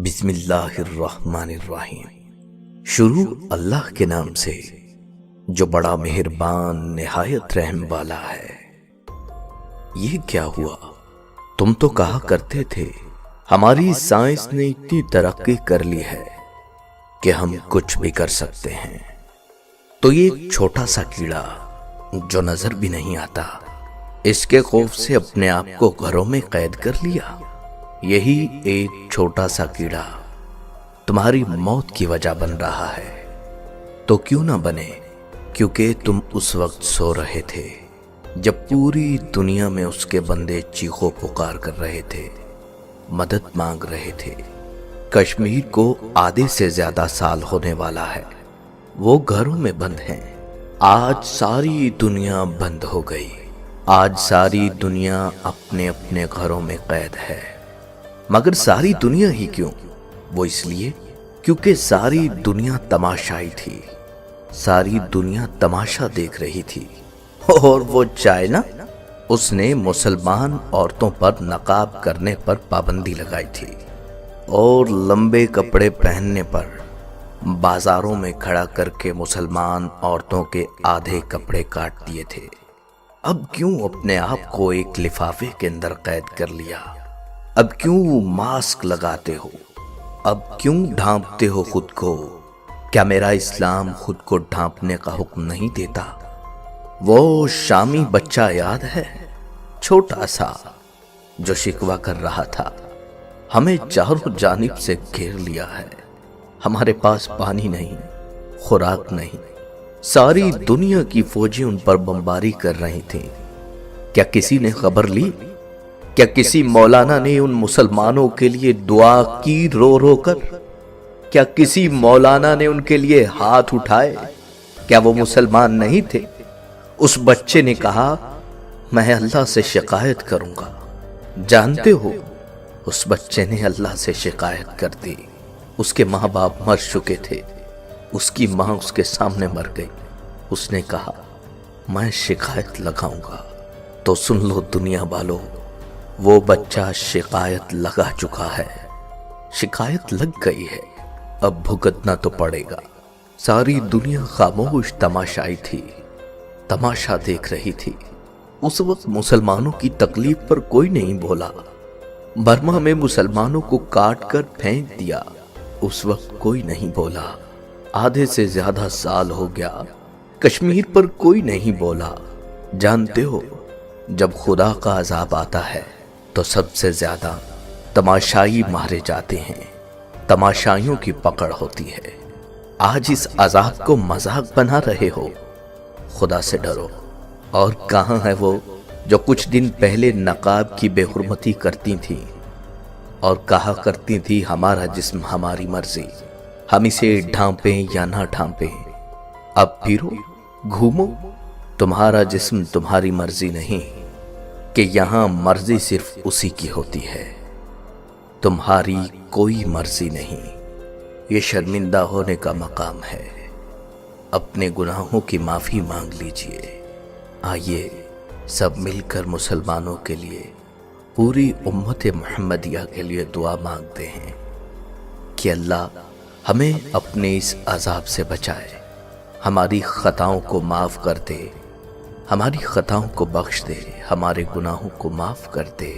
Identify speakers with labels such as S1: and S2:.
S1: بسم اللہ الرحمن الرحیم۔ شروع اللہ کے نام سے جو بڑا مہربان نہایت رحم والا ہے۔ یہ کیا ہوا؟ تم تو کہا کرتے تھے ہماری سائنس نے اتنی ترقی کر لی ہے کہ ہم کچھ بھی کر سکتے ہیں، تو یہ ایک چھوٹا سا کیڑا جو نظر بھی نہیں آتا، اس کے خوف سے اپنے آپ کو گھروں میں قید کر لیا۔ یہی ایک چھوٹا سا کیڑا تمہاری موت کی وجہ بن رہا ہے۔ تو کیوں نہ بنے؟ کیونکہ تم اس وقت سو رہے تھے جب پوری دنیا میں اس کے بندے چیخو پکار کر رہے تھے، مدد مانگ رہے تھے۔ کشمیر کو آدھے سے زیادہ سال ہونے والا ہے، وہ گھروں میں بند ہیں۔ آج ساری دنیا بند ہو گئی، آج ساری دنیا اپنے اپنے گھروں میں قید ہے۔ مگر ساری دنیا ہی کیوں؟ وہ اس لیے کیونکہ ساری دنیا تماشائی تھی، ساری دنیا تماشا دیکھ رہی تھی۔ اور وہ چائنا، اس نے مسلمان عورتوں پر نقاب کرنے پر پابندی لگائی تھی اور لمبے کپڑے پہننے پر بازاروں میں کھڑا کر کے مسلمان عورتوں کے آدھے کپڑے کاٹ دیے تھے۔ اب کیوں اپنے آپ کو ایک لفافے کے اندر قید کر لیا؟ اب کیوں ماسک لگاتے ہو؟ اب کیوں ڈھانپتے ہو خود کو؟ کیا میرا اسلام خود کو ڈھانپنے کا حکم نہیں دیتا؟ وہ شامی بچہ یاد ہے، چھوٹا سا، جو شکوہ کر رہا تھا ہمیں چاروں جانب سے گھیر لیا ہے، ہمارے پاس پانی نہیں، خوراک نہیں، ساری دنیا کی فوجیں ان پر بمباری کر رہی تھیں۔ کیا کسی نے خبر لی؟ کیا کسی مولانا نے ان مسلمانوں کے لیے دعا کی رو رو کر؟ کیا کسی مولانا نے ان کے لیے ہاتھ اٹھائے؟ کیا وہ مسلمان نہیں تھے؟ اس بچے نے کہا میں اللہ سے شکایت کروں گا۔ جانتے ہو اس بچے نے اللہ سے شکایت کر دی۔ اس کے ماں باپ مر چکے تھے، اس کی ماں اس کے سامنے مر گئی۔ اس نے کہا میں شکایت لگاؤں گا۔ تو سن لو دنیا والو، وہ بچہ شکایت لگا چکا ہے، شکایت لگ گئی ہے، اب بھگتنا تو پڑے گا۔ ساری دنیا خاموش تماشائی تھی، تماشا دیکھ رہی تھی۔ اس وقت مسلمانوں کی تکلیف پر کوئی نہیں بولا۔ برما میں مسلمانوں کو کاٹ کر پھینک دیا، اس وقت کوئی نہیں بولا۔ آدھے سے زیادہ سال ہو گیا، کشمیر پر کوئی نہیں بولا۔ جانتے ہو جب خدا کا عذاب آتا ہے تو سب سے زیادہ تماشائی مارے جاتے ہیں، تماشائیوں کی پکڑ ہوتی ہے۔ آج اس عذاب کو مذاق بنا رہے ہو، خدا سے ڈرو۔ اور کہاں ہے وہ جو کچھ دن پہلے نقاب کی بے حرمتی کرتی تھیں اور کہا کرتی تھی ہمارا جسم ہماری مرضی، ہم اسے ڈھانپیں یا نہ ڈھانپیں؟ اب پھرو گھومو، تمہارا جسم تمہاری مرضی نہیں، کہ یہاں مرضی صرف اسی کی ہوتی ہے، تمہاری کوئی مرضی نہیں۔ یہ شرمندہ ہونے کا مقام ہے، اپنے گناہوں کی معافی مانگ لیجئے۔ آئیے سب مل کر مسلمانوں کے لیے، پوری امت محمدیہ کے لیے دعا مانگتے ہیں کہ اللہ ہمیں اپنے اس عذاب سے بچائے، ہماری خطاؤں کو معاف کر دے، ہماری خطاؤں کو بخش دے، ہمارے گناہوں کو معاف کر دے۔